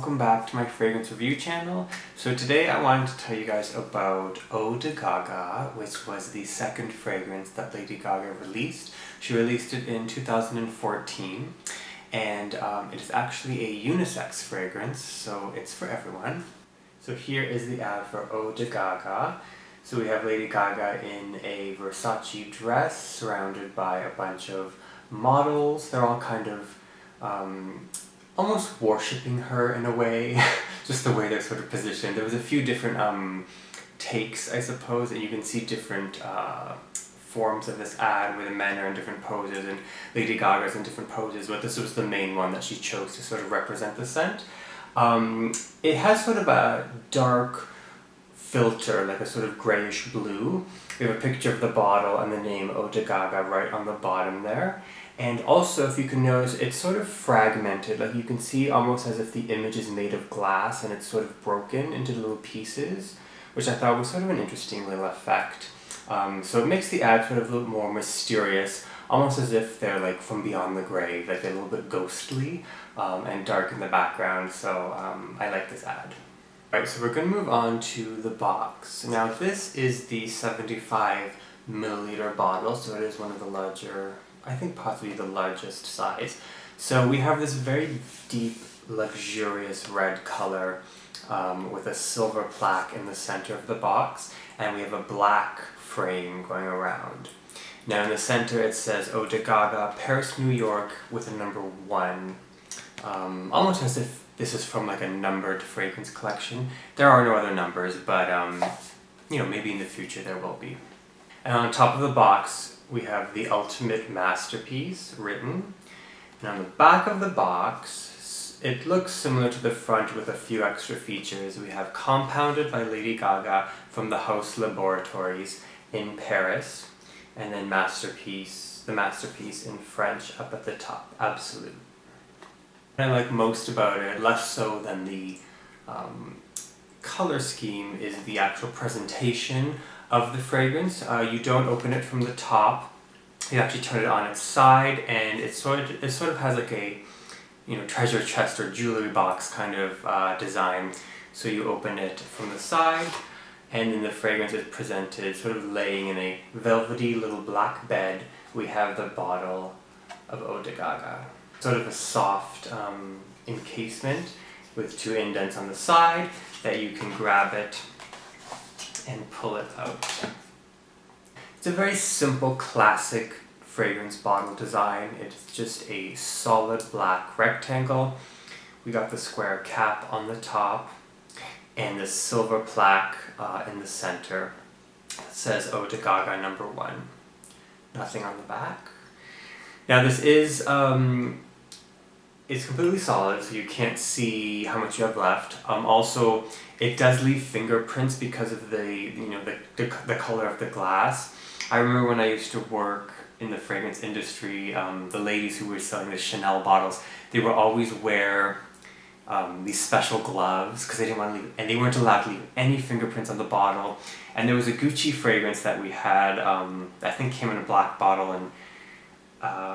welcome back to my fragrance review channel. So today I wanted to tell you guys about Eau De Gaga, which was the second fragrance that Lady Gaga released. She released it in 2014, and it is actually a unisex fragrance, so it's for everyone. So here is the ad for Eau De Gaga. So we have Lady Gaga in a Versace dress surrounded by a bunch of models. They're all kind of almost worshipping her in a way, just the way they're sort of positioned. There was a few different takes, I suppose, and you can see different forms of this ad where the men are in different poses and Lady Gaga's in different poses, but this was the main one that she chose to sort of represent the scent. It has sort of a dark filter, like a sort of grayish blue. We have a picture of the bottle and the name Eau De Gaga right on the bottom there. And also, if you can notice, it's sort of fragmented. Like you can see almost as if the image is made of glass and it's sort of broken into little pieces, which I thought was sort of an interesting little effect. So it makes the ad sort of a little more mysterious, almost as if they're like from beyond the grave, like they're a little bit ghostly and dark in the background. So I like this ad. Alright, so we're going to move on to the box. Now this is the 75 milliliter bottle, so it is one of the larger, I think possibly the largest size. So we have this very deep, luxurious red color with a silver plaque in the center of the box, and we have a black frame going around. Now in the center it says Eau De Gaga, Paris, New York, with a number 1. Almost as if this is from like a numbered fragrance collection. There are no other numbers, but you know, maybe in the future there will be. And on top of the box, we have the ultimate masterpiece written. And on the back of the box, it looks similar to the front with a few extra features. We have compounded by Lady Gaga from the House Laboratories in Paris. And then masterpiece, the masterpiece in French up at the top, absolute. What I like most about it, less so than the color scheme, is the actual presentation of the fragrance. You don't open it from the top. You actually turn it on its side, and it sort of has like a, you know, treasure chest or jewelry box kind of design. So you open it from the side, and then the fragrance is presented sort of laying in a velvety little black bed. We have the bottle of Eau De Gaga. Sort of a soft encasement with 2 indents on the side that you can grab it and pull it out. It's a very simple, classic fragrance bottle design. It's just a solid black rectangle. We got the square cap on the top and the silver plaque in the center. It says Eau De Gaga number 1. Nothing on the back. Now this is it's completely solid, so you can't see how much you have left. Also, it does leave fingerprints because of the color of the glass. I remember when I used to work in the fragrance industry, the ladies who were selling the Chanel bottles, they would always wear these special gloves because they didn't want to leave, and they weren't allowed to leave any fingerprints on the bottle. And there was a Gucci fragrance that we had, I think came in a black bottle, and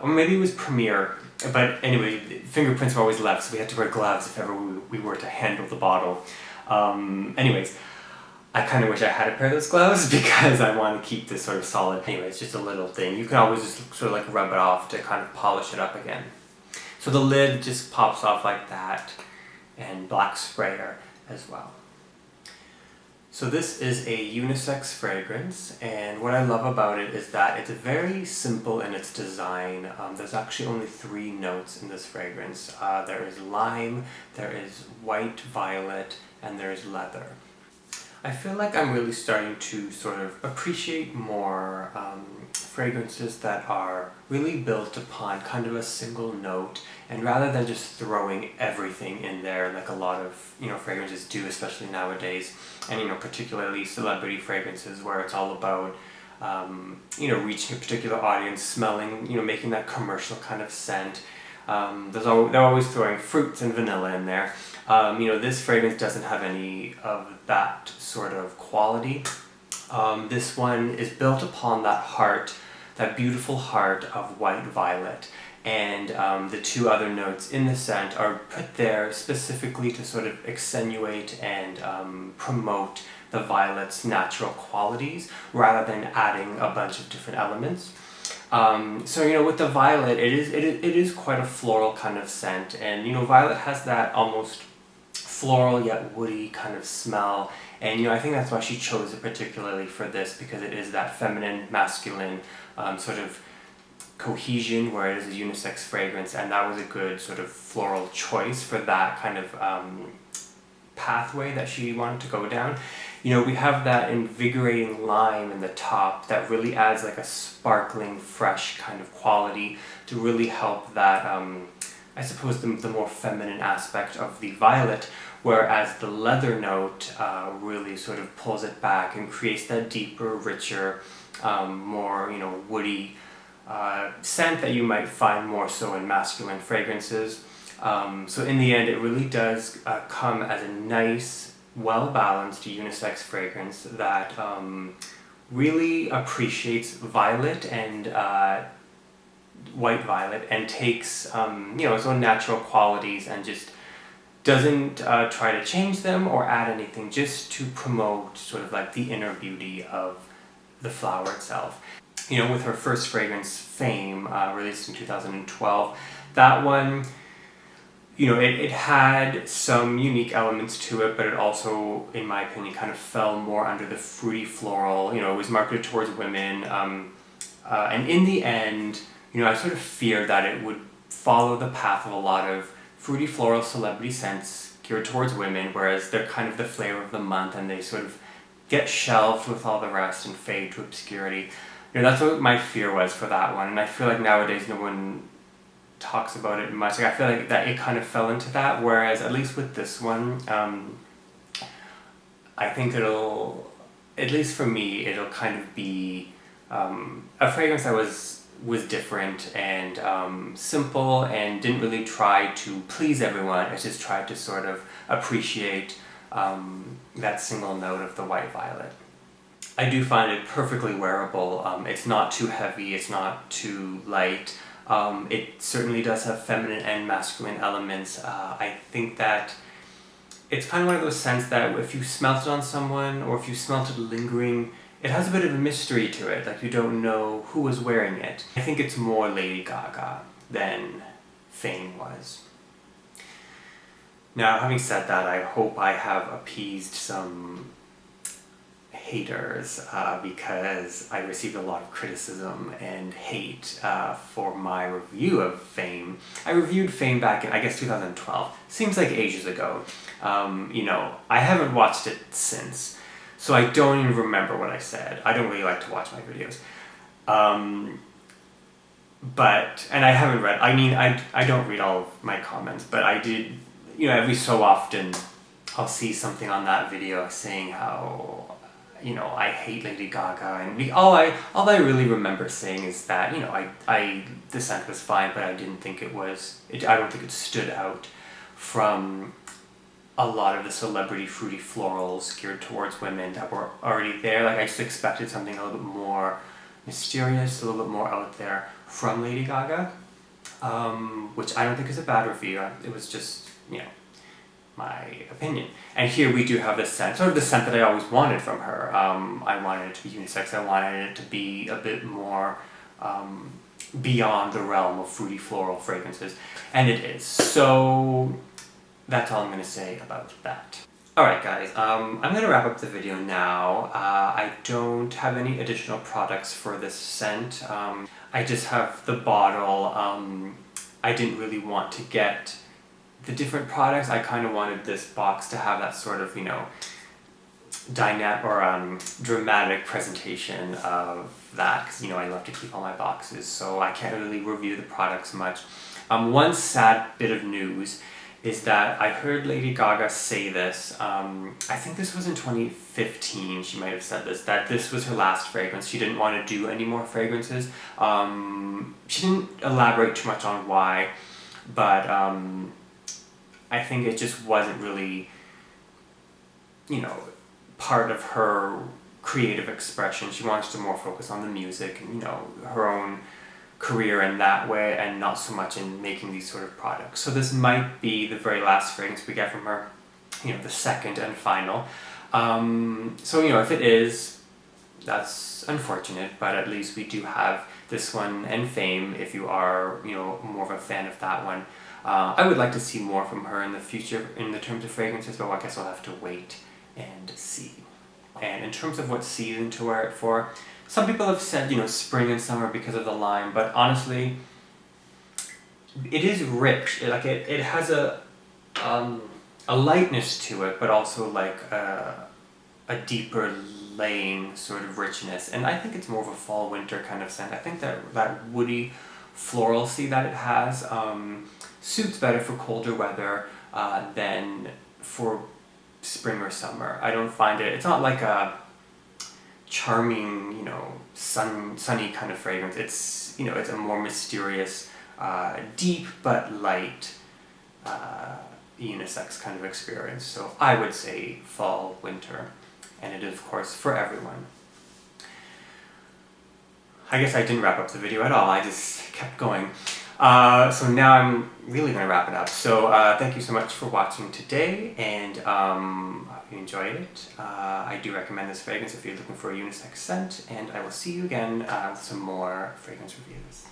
or maybe it was Premier, but anyway, fingerprints were always left, so we had to wear gloves if ever we were to handle the bottle. Anyways, I kind of wish I had a pair of those gloves because I want to keep this sort of solid. Anyway, it's just a little thing. You can always just sort of like rub it off to kind of polish it up again. So the lid just pops off like that, and black sprayer as well. So this is a unisex fragrance, and what I love about it is that it's very simple in its design. There's actually only 3 notes in this fragrance. There is lime, there is white violet, and there is leather. I feel like I'm really starting to sort of appreciate more fragrances that are really built upon kind of a single note, and rather than just throwing everything in there like a lot of, you know, fragrances do, especially nowadays, and, you know, particularly celebrity fragrances where it's all about you know, reaching a particular audience, smelling, you know, making that commercial kind of scent. They're always throwing fruits and vanilla in there. You know, this fragrance doesn't have any of that sort of quality. This one is built upon that heart, that beautiful heart of white violet, and the two other notes in the scent are put there specifically to sort of accentuate and promote the violet's natural qualities rather than adding a bunch of different elements. So, you know, with the violet, it is quite a floral kind of scent, and, you know, violet has that almost floral yet woody kind of smell, and, you know, I think that's why she chose it particularly for this, because it is that feminine, masculine sort of cohesion where it is a unisex fragrance, and that was a good sort of floral choice for that kind of pathway that she wanted to go down. You know, we have that invigorating lime in the top that really adds like a sparkling, fresh kind of quality to really help that, I suppose, the more feminine aspect of the violet, whereas the leather note really sort of pulls it back and creates that deeper, richer, more, you know, woody scent that you might find more so in masculine fragrances. So in the end, it really does come as a nice, well-balanced unisex fragrance that really appreciates violet and white violet and takes you know, its own natural qualities and just doesn't try to change them or add anything, just to promote sort of like the inner beauty of the flower itself. You know, with her first fragrance, Fame, released in 2012, that one, you know, it had some unique elements to it, but it also, in my opinion, kind of fell more under the fruity floral. You know, it was marketed towards women, and in the end, you know, I sort of feared that it would follow the path of a lot of fruity floral celebrity scents geared towards women, whereas they're kind of the flavor of the month, and they sort of get shelved with all the rest and fade to obscurity. You know, that's what my fear was for that one, and I feel like nowadays no one talks about it much. Like, I feel like that it kind of fell into that, whereas at least with this one, I think it'll, at least for me, it'll kind of be a fragrance that was different and simple and didn't really try to please everyone. It just tried to sort of appreciate that single note of the white violet. I do find it perfectly wearable. It's not too heavy, it's not too light. It certainly does have feminine and masculine elements. I think that it's kind of one of those scents that if you smelt it on someone or if you smelt it lingering, it has a bit of a mystery to it, like you don't know who was wearing it. I think it's more Lady Gaga than Fame was. Now, having said that, I hope I have appeased some haters because I received a lot of criticism and hate for my review of Fame. I reviewed Fame back in, I guess, 2012. Seems like ages ago. You know, I haven't watched it since, so I don't even remember what I said. I don't really like to watch my videos. But, and I haven't read, I mean, I don't read all of my comments, but I did, you know, every so often I'll see something on that video saying how, you know, I hate Lady Gaga, and all I really remember saying is that, you know, the scent was fine, but I didn't think it was, I don't think it stood out from a lot of the celebrity fruity florals geared towards women that were already there. Like, I just expected something a little bit more mysterious, a little bit more out there from Lady Gaga, which I don't think is a bad review. It was just, you know, my opinion. And here we do have this scent, sort of the scent that I always wanted from her. I wanted it to be unisex. I wanted it to be a bit more beyond the realm of fruity floral fragrances, and it is. So that's all I'm going to say about that. Alright guys, I'm going to wrap up the video now. I don't have any additional products for this scent. I just have the bottle. I didn't really want to get the different products. I kind of wanted this box to have that sort of, you know, dynamic or dramatic presentation of that, because, you know, I love to keep all my boxes, so I can't really review the products much. One sad bit of news is that I heard Lady Gaga say this, I think this was in 2015, she might have said this, that this was her last fragrance. She didn't want to do any more fragrances. She didn't elaborate too much on why, but I think it just wasn't really, you know, part of her creative expression. She wants to more focus on the music and, you know, her own career in that way and not so much in making these sort of products. So this might be the very last fragrance we get from her, you know, the second and final. So, you know, if it is, that's unfortunate, but at least we do have this one and Fame if you are, you know, more of a fan of that one. I would like to see more from her in the future in the terms of fragrances, but I guess I'll have to wait and see. And in terms of what season to wear it for, some people have said, you know, spring and summer because of the lime, but honestly, it is rich. It has a lightness to it, but also like a deeper laying sort of richness. And I think it's more of a fall winter kind of scent. I think that woody floralcy that it has suits better for colder weather than for spring or summer. I don't find it, it's not like a charming, you know, sunny kind of fragrance. It's, you know, it's a more mysterious, deep but light unisex kind of experience. So I would say fall, winter, and it is of course for everyone. I guess I didn't wrap up the video at all, I just kept going. So now I'm really going to wrap it up. So thank you so much for watching today, and I hope you enjoyed it. I do recommend this fragrance if you're looking for a unisex scent, and I will see you again with some more fragrance reviews.